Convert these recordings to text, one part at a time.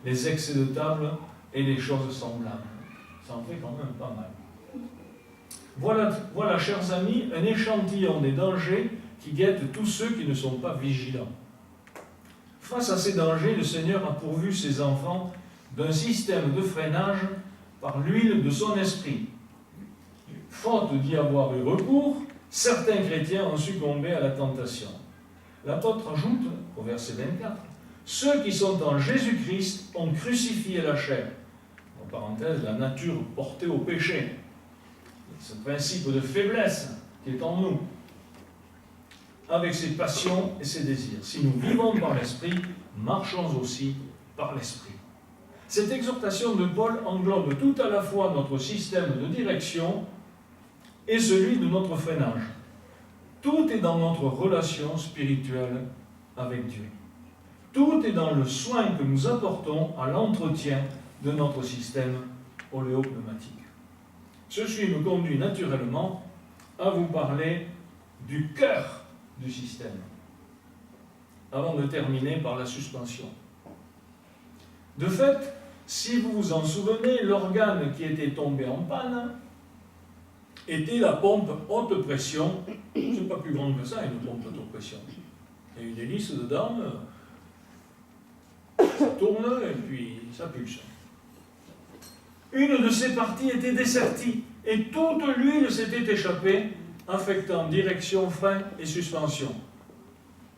les excès de table et les choses semblables. Ça en fait quand même pas mal. Voilà, chers amis, un échantillon des dangers qui guettent tous ceux qui ne sont pas vigilants. Face à ces dangers, le Seigneur a pourvu ses enfants d'un système de freinage par l'huile de son esprit. Faute d'y avoir eu recours, certains chrétiens ont succombé à la tentation. L'apôtre ajoute, au verset 24, « Ceux qui sont en Jésus-Christ ont crucifié la chair. » En parenthèse, la nature portée au péché. Ce principe de faiblesse qui est en nous, avec ses passions et ses désirs. Si nous vivons par l'Esprit, marchons aussi par l'Esprit. Cette exhortation de Paul englobe tout à la fois notre système de direction et celui de notre freinage. Tout est dans notre relation spirituelle avec Dieu. Tout est dans le soin que nous apportons à l'entretien de notre système oléopneumatique. Ceci me conduit naturellement à vous parler du cœur du système, avant de terminer par la suspension. De fait, si vous vous en souvenez, l'organe qui était tombé en panne était la pompe haute pression. C'est pas plus grand que ça, une pompe haute pression. Il y a une hélice dedans, ça tourne et puis ça pulse. Une de ces parties était dessertie et toute l'huile s'était échappée, affectant direction, frein et suspension.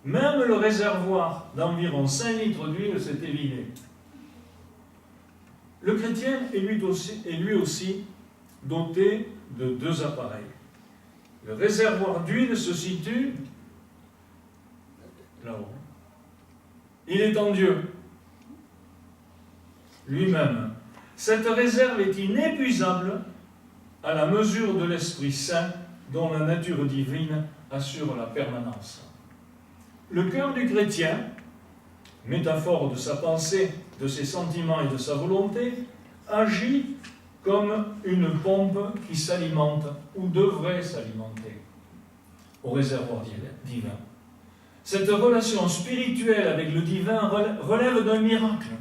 Même le réservoir d'environ 5 litres d'huile s'était vidé. Le chrétien est lui aussi doté de 2 appareils. Le réservoir d'huile se situe là-haut. Il est en Dieu, lui-même. Cette réserve est inépuisable à la mesure de l'Esprit Saint dont la nature divine assure la permanence. Le cœur du chrétien, métaphore de sa pensée, de ses sentiments et de sa volonté, agit comme une pompe qui s'alimente ou devrait s'alimenter au réservoir divin. Cette relation spirituelle avec le divin relève d'un miracle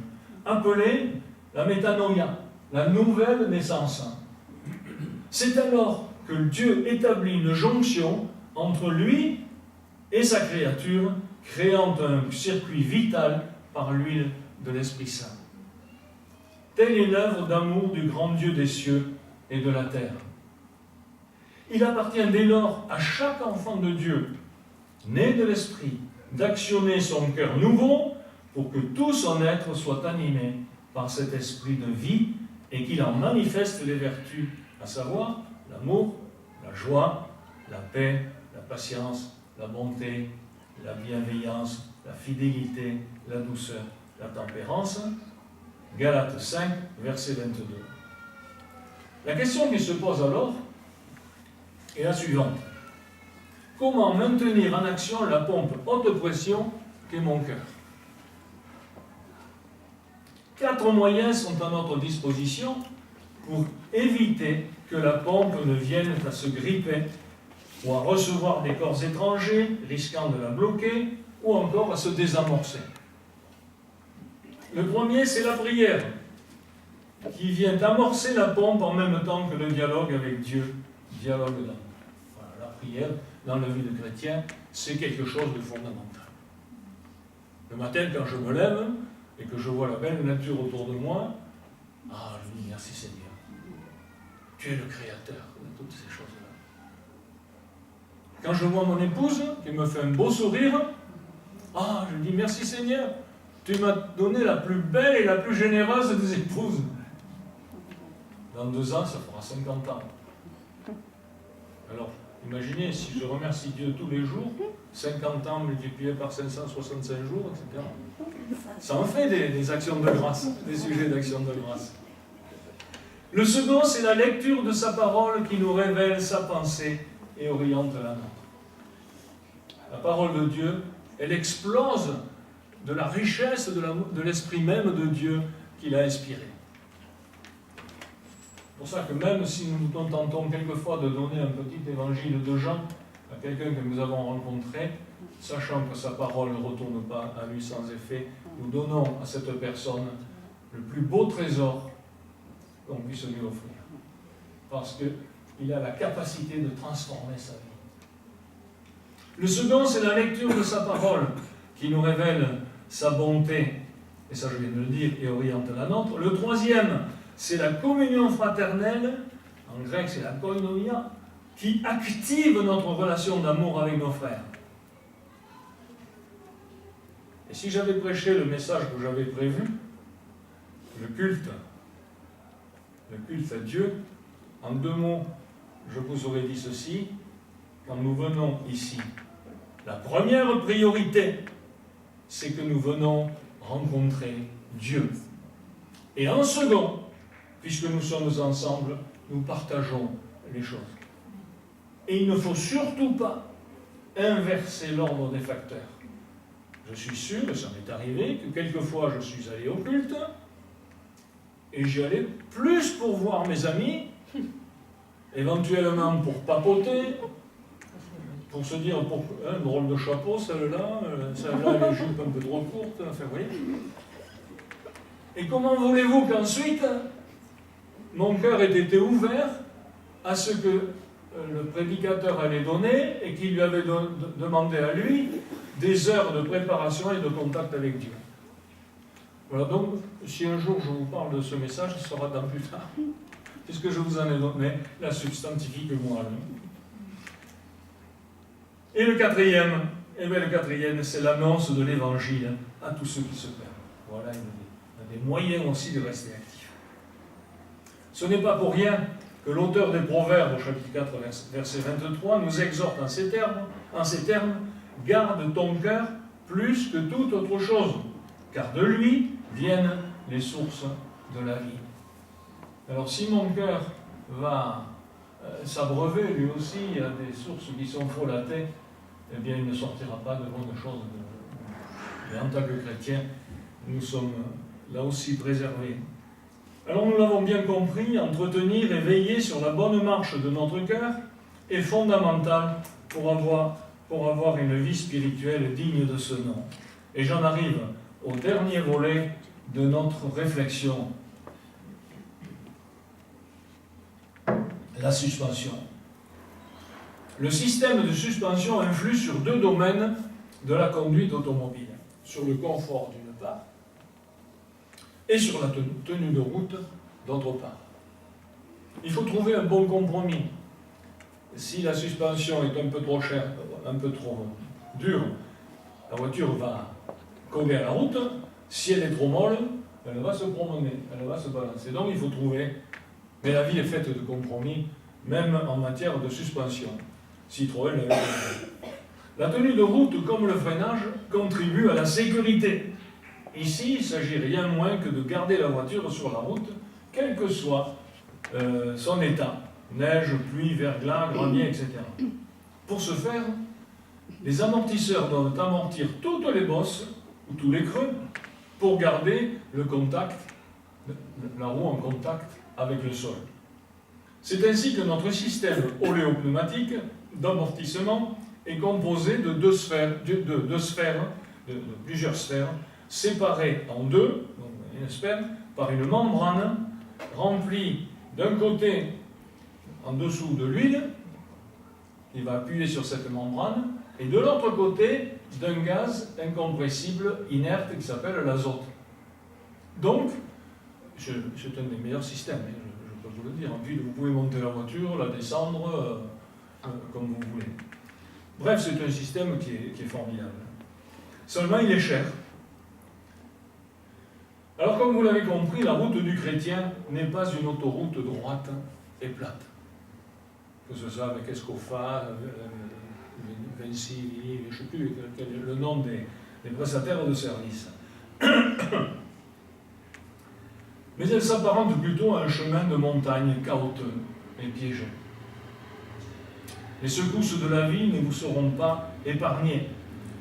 appelé la métanoïa, la nouvelle naissance. C'est alors que Dieu établit une jonction entre lui et sa créature, créant un circuit vital par l'huile de l'Esprit Saint. Telle est l'œuvre d'amour du grand Dieu des cieux et de la terre. Il appartient dès lors à chaque enfant de Dieu, né de l'Esprit, d'actionner son cœur nouveau pour que tout son être soit animé par cet esprit de vie et qu'il en manifeste les vertus, à savoir l'amour, la joie, la paix, la patience, la bonté, la bienveillance, la fidélité, la douceur, la tempérance. Galates 5, verset 22. La question qui se pose alors est la suivante. Comment maintenir en action la pompe haute pression qu'est mon cœur? 4 moyens sont à notre disposition pour éviter que la pompe ne vienne à se gripper ou à recevoir des corps étrangers, risquant de la bloquer, ou encore à se désamorcer. Le premier, c'est la prière, qui vient amorcer la pompe en même temps que le dialogue avec Dieu. Dialogue là. Voilà, la prière, dans la vie de chrétien, c'est quelque chose de fondamental. Le matin, quand je me lève et que je vois la belle nature autour de moi, je dis merci Seigneur. Tu es le créateur de toutes ces choses-là. Quand je vois mon épouse qui me fait un beau sourire, je dis merci Seigneur. Tu m'as donné la plus belle et la plus généreuse des épouses. Dans 2 ans, ça fera 50 ans. Alors, imaginez si je remercie Dieu tous les jours, 50 ans multipliés par 565 jours, etc. Ça en fait des actions de grâce, des sujets d'action de grâce. Le second, c'est la lecture de sa parole qui nous révèle sa pensée et oriente la nôtre. La parole de Dieu, elle explose de la richesse de l'esprit même de Dieu qu'il a inspiré. C'est pour ça que même si nous nous contentons quelquefois de donner un petit évangile de Jean à quelqu'un que nous avons rencontré, sachant que sa parole ne retourne pas à lui sans effet, nous donnons à cette personne le plus beau trésor qu'on puisse lui offrir. Parce qu'il a la capacité de transformer sa vie. Le second, c'est la lecture de sa parole, qui nous révèle sa bonté, et ça je viens de le dire, et oriente la nôtre. Le troisième, c'est la communion fraternelle, en grec c'est la koinonia, qui active notre relation d'amour avec nos frères. Et si j'avais prêché le message que j'avais prévu, le culte à Dieu, en 2 mots, je vous aurais dit ceci: quand nous venons ici, la première priorité, c'est que nous venons rencontrer Dieu. Et en second, puisque nous sommes ensemble, nous partageons les choses. Et il ne faut surtout pas inverser l'ordre des facteurs. Je suis sûr, et ça m'est arrivé, que quelquefois je suis allé au culte, et j'y allais plus pour voir mes amis, éventuellement pour papoter, pour se dire, un drôle de chapeau, celle-là, les jupes un peu trop courtes, enfin, vous voyez. Et comment voulez-vous qu'ensuite, mon cœur ait été ouvert à ce que le prédicateur allait donner et qu'il lui avait demandé à lui des heures de préparation et de contact avec Dieu. Voilà, donc, si un jour je vous parle de ce message, ce sera dans plus tard, puisque je vous en ai donné la substantifique morale. Et le quatrième, c'est l'annonce de l'évangile à tous ceux qui se perdent. Voilà, il y a des moyens aussi de rester actifs. Ce n'est pas pour rien que l'auteur des Proverbes, au chapitre 4, verset 23, nous exhorte en ces termes, garde ton cœur plus que toute autre chose, car de lui viennent les sources de la vie. Alors si mon cœur va s'abreuver lui aussi à des sources qui sont folâtées, eh bien il ne sortira pas de bonnes choses. Mais en tant que chrétiens, nous sommes là aussi préservés. Alors nous l'avons bien compris, entretenir et veiller sur la bonne marche de notre cœur est fondamental pour avoir une vie spirituelle digne de ce nom. Et j'en arrive au dernier volet de notre réflexion. La suspension. Le système de suspension influe sur 2 domaines de la conduite automobile. Sur le confort d'une part, et sur la tenue de route d'autre part. Il faut trouver un bon compromis. Si la suspension est un peu trop chère, un peu trop dure, la voiture va coller à la route. Si elle est trop molle, elle va se promener, elle va se balancer. Donc il faut trouver. Mais la vie est faite de compromis, même en matière de suspension. Citroën l'avait fait. La tenue de route, comme le freinage, contribue à la sécurité. Ici, il ne s'agit rien moins que de garder la voiture sur la route, quel que soit son état. Neige, pluie, verglas, granier, etc. Pour ce faire, les amortisseurs doivent amortir toutes les bosses, ou tous les creux, pour garder le contact, la roue en contact avec le sol. C'est ainsi que notre système oléopneumatique d'amortissement est composé de plusieurs sphères, séparées en 2, donc une sphère, par une membrane remplie d'un côté en dessous de l'huile, qui va appuyer sur cette membrane, et de l'autre côté d'un gaz incompressible inerte qui s'appelle l'azote. Donc, c'est un des meilleurs systèmes, je peux vous le dire. Ensuite, vous pouvez monter la voiture, la descendre, comme vous voulez. Bref, c'est un système qui est formidable. Seulement, il est cher. Alors, comme vous l'avez compris, la route du chrétien n'est pas une autoroute droite et plate. Que ce soit avec Escoffa, Vinci, je ne sais plus quel est le nom des prestataires de services. Mais elle s'apparente plutôt à un chemin de montagne chaotique et piégeux. Les secousses de la vie ne vous seront pas épargnées.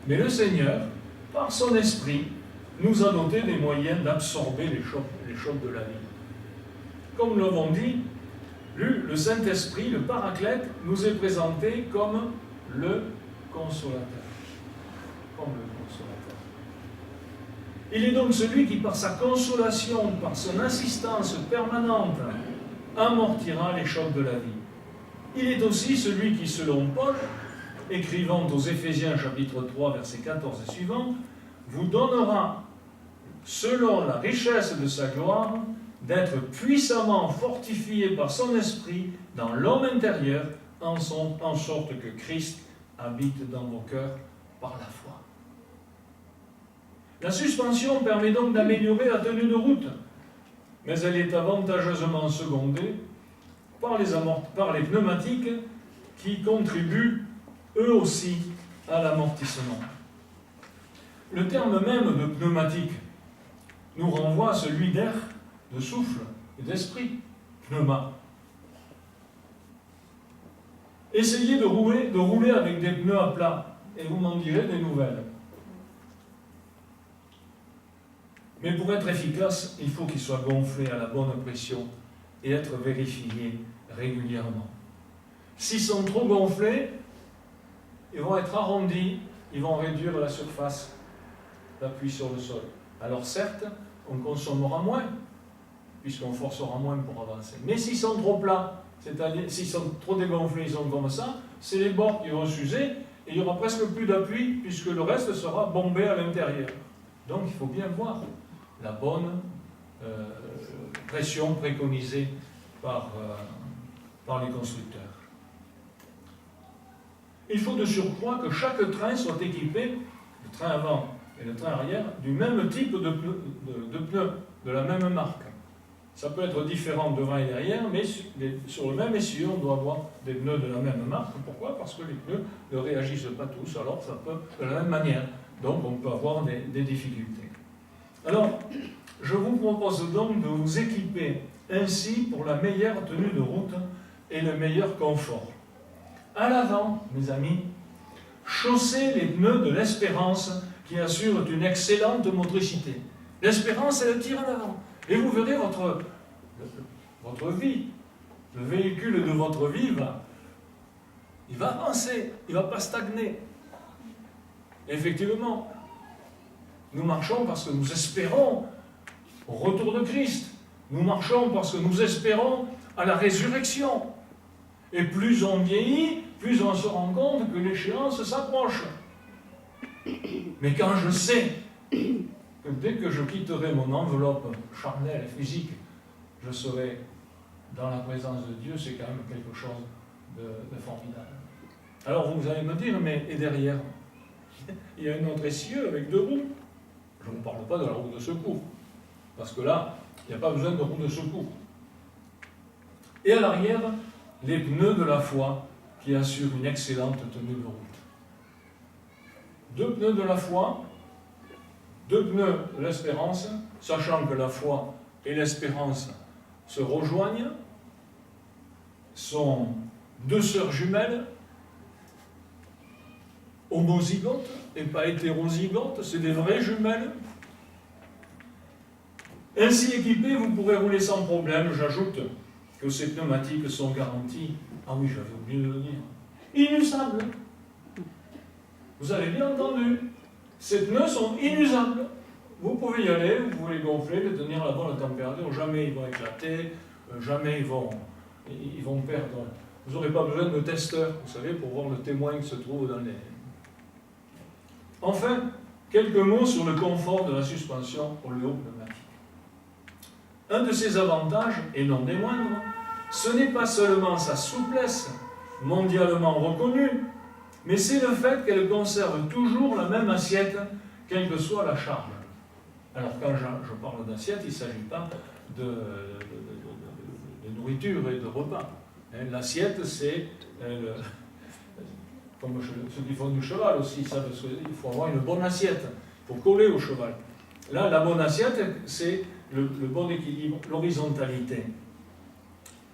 Mais le Seigneur, par son esprit, nous a doté des moyens d'absorber les chocs de la vie. Comme nous l'avons dit, le Saint-Esprit, le Paraclète, nous est présenté comme le consolateur. Comme le consolateur. Il est donc celui qui, par sa consolation, par son assistance permanente, amortira les chocs de la vie. Il est aussi celui qui, selon Paul, écrivant aux Éphésiens chapitre 3, verset 14 et suivant, vous donnera, selon la richesse de sa gloire, d'être puissamment fortifié par son esprit dans l'homme intérieur, en sorte que Christ habite dans vos cœurs par la foi. La suspension permet donc d'améliorer la tenue de route, mais elle est avantageusement secondée par les pneumatiques qui contribuent eux aussi à l'amortissement. Le terme même de pneumatique nous renvoie à celui d'air, de souffle et d'esprit, pneuma. Essayez de rouler avec des pneus à plat et vous m'en direz des nouvelles. Mais pour être efficace, il faut qu'ils soient gonflés à la bonne pression et être vérifiés régulièrement. S'ils sont trop gonflés, ils vont être arrondis, ils vont réduire la surface d'appui sur le sol. Alors certes, on consommera moins, puisqu'on forcera moins pour avancer. Mais s'ils sont trop plats, c'est-à-dire s'ils sont trop dégonflés, ils sont comme ça, c'est les bords qui vont s'user, et il n'y aura presque plus d'appui, puisque le reste sera bombé à l'intérieur. Donc il faut bien voir la bonne pression préconisée par les constructeurs. Il faut de surcroît que chaque train soit équipé, le train avant et le train arrière, du même type de pneus, de la même marque. Ça peut être différent devant et derrière, mais sur le même essieu, on doit avoir des pneus de la même marque. Pourquoi? Parce que les pneus ne réagissent pas tous, alors ça peut de la même manière. Donc on peut avoir des difficultés. Alors, je vous propose donc de vous équiper ainsi pour la meilleure tenue de route et le meilleur confort. À l'avant, mes amis, chaussez les pneus de l'Espérance qui assurent une excellente motricité. L'Espérance, elle tire en avant. Et vous verrez votre vie, le véhicule de votre vie, il va avancer, il ne va pas stagner. Effectivement, nous marchons parce que nous espérons au retour de Christ. Nous marchons parce que nous espérons à la résurrection. Et plus on vieillit, plus on se rend compte que l'échéance s'approche. Mais quand je sais que dès que je quitterai mon enveloppe charnelle et physique, je serai dans la présence de Dieu, c'est quand même quelque chose de formidable. Alors vous allez me dire, mais et derrière? Il y a un autre essieu avec 2 roues. Je ne parle pas de la roue de secours, parce que là, il n'y a pas besoin de roue de secours. Et à l'arrière, les pneus de la foi qui assurent une excellente tenue de route. 2 pneus de la foi, 2 pneus de l'espérance, sachant que la foi et l'espérance se rejoignent, sont 2 sœurs jumelles, homozygotes et pas hétérozygotes, c'est des vraies jumelles. Ainsi équipés, vous pourrez rouler sans problème. J'ajoute que ces pneumatiques sont garanties, ah oui, j'avais oublié de le dire, inusables. Vous avez bien entendu, ces pneus sont inusables. Vous pouvez y aller, vous pouvez les gonfler, les tenir à la bonne température, jamais ils vont éclater, jamais ils vont perdre. Vous n'aurez pas besoin de testeur, vous savez, pour voir le témoin qui se trouve dans les... Enfin, quelques mots sur le confort de la suspension oléopneumatique. Un de ses avantages, et non des moindres, ce n'est pas seulement sa souplesse, mondialement reconnue, mais c'est le fait qu'elle conserve toujours la même assiette, quelle que soit la charge. Alors quand je parle d'assiette, il ne s'agit pas de nourriture et de repas. L'assiette, c'est comme ceux qui font du cheval aussi, ça, parce qu'il faut avoir une bonne assiette pour coller au cheval. Là, la bonne assiette, c'est le bon équilibre, l'horizontalité.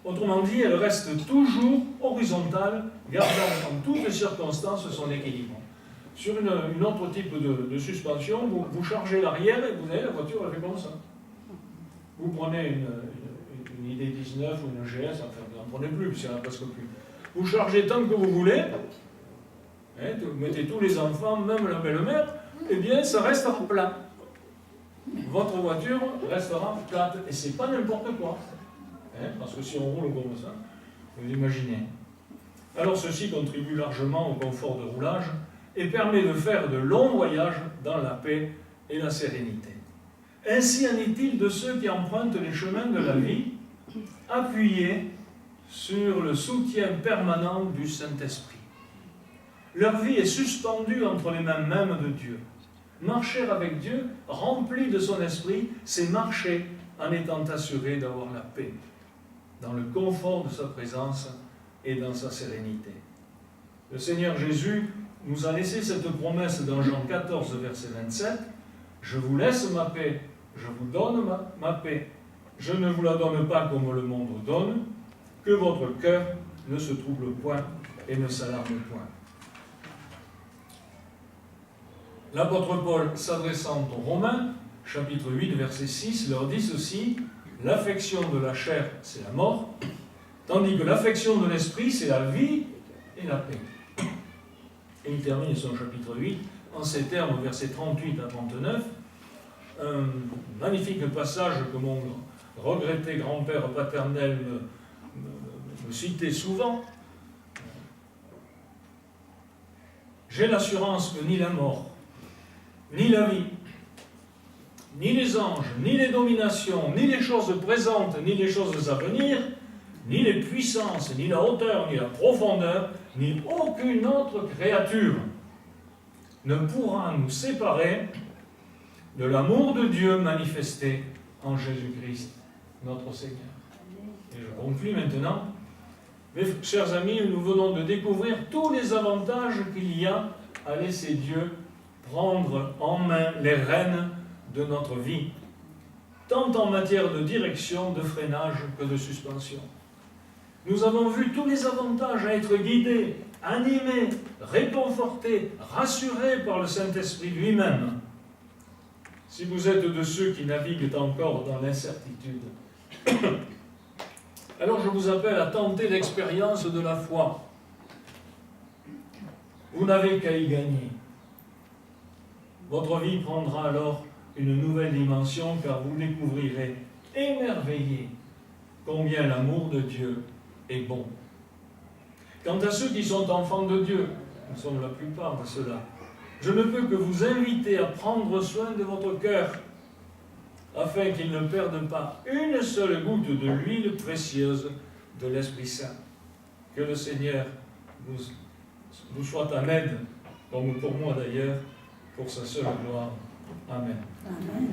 Autrement dit, elle reste toujours horizontale, gardant en toutes les circonstances son équilibre. Sur une autre type de suspension, vous chargez l'arrière et vous avez la voiture, elle fait comme ça. Vous prenez une ID19 ou une GS, enfin vous n'en prenez plus, puisqu'il n'y en a presque plus. Vous chargez tant que vous voulez, vous mettez tous les enfants, même la belle-mère, eh bien ça reste en plat. votre voiture restera plate. Et c'est pas n'importe quoi. Parce que si on roule comme ça, vous imaginez. Alors ceci contribue largement au confort de roulage et permet de faire de longs voyages dans la paix et la sérénité. Ainsi en est-il de ceux qui empruntent les chemins de la vie, appuyés sur le soutien permanent du Saint-Esprit. Leur vie est suspendue entre les mains mêmes de Dieu. Marcher avec Dieu, rempli de son esprit, c'est marcher en étant assuré d'avoir la paix, dans le confort de sa présence et dans sa sérénité. Le Seigneur Jésus nous a laissé cette promesse dans Jean 14, verset 27. « Je vous laisse ma paix, je vous donne ma paix. Je ne vous la donne pas comme le monde donne, que votre cœur ne se trouble point et ne s'alarme point. » L'apôtre Paul, s'adressant aux Romains, chapitre 8, verset 6, leur dit ceci: « L'affection de la chair, c'est la mort, tandis que l'affection de l'esprit, c'est la vie et la paix. » Et il termine son chapitre 8 en ces termes, versets 38 à 39, un magnifique passage que mon regretté grand-père paternel me citait souvent. « J'ai l'assurance que ni la mort, ni la vie, ni les anges, ni les dominations, ni les choses présentes, ni les choses à venir, ni les puissances, ni la hauteur, ni la profondeur, ni aucune autre créature ne pourra nous séparer de l'amour de Dieu manifesté en Jésus-Christ, notre Seigneur. » Et je conclue maintenant. Mes chers amis, nous venons de découvrir tous les avantages qu'il y a à laisser Dieu prendre en main les rênes de notre vie, tant en matière de direction, de freinage que de suspension. Nous avons vu tous les avantages à être guidés, animés, réconfortés, rassurés par le Saint-Esprit lui-même. Si vous êtes de ceux qui naviguent encore dans l'incertitude, alors je vous appelle à tenter l'expérience de la foi. Vous n'avez qu'à y gagner. Votre vie prendra alors une nouvelle dimension, car vous découvrirez, émerveillé, combien l'amour de Dieu est bon. Quant à ceux qui sont enfants de Dieu, nous sommes la plupart de ceux-là, je ne peux que vous inviter à prendre soin de votre cœur, afin qu'il ne perde pas une seule goutte de l'huile précieuse de l'Esprit Saint. Que le Seigneur vous soit en aide, comme pour moi d'ailleurs, pour sa seule gloire. Amen. Amen.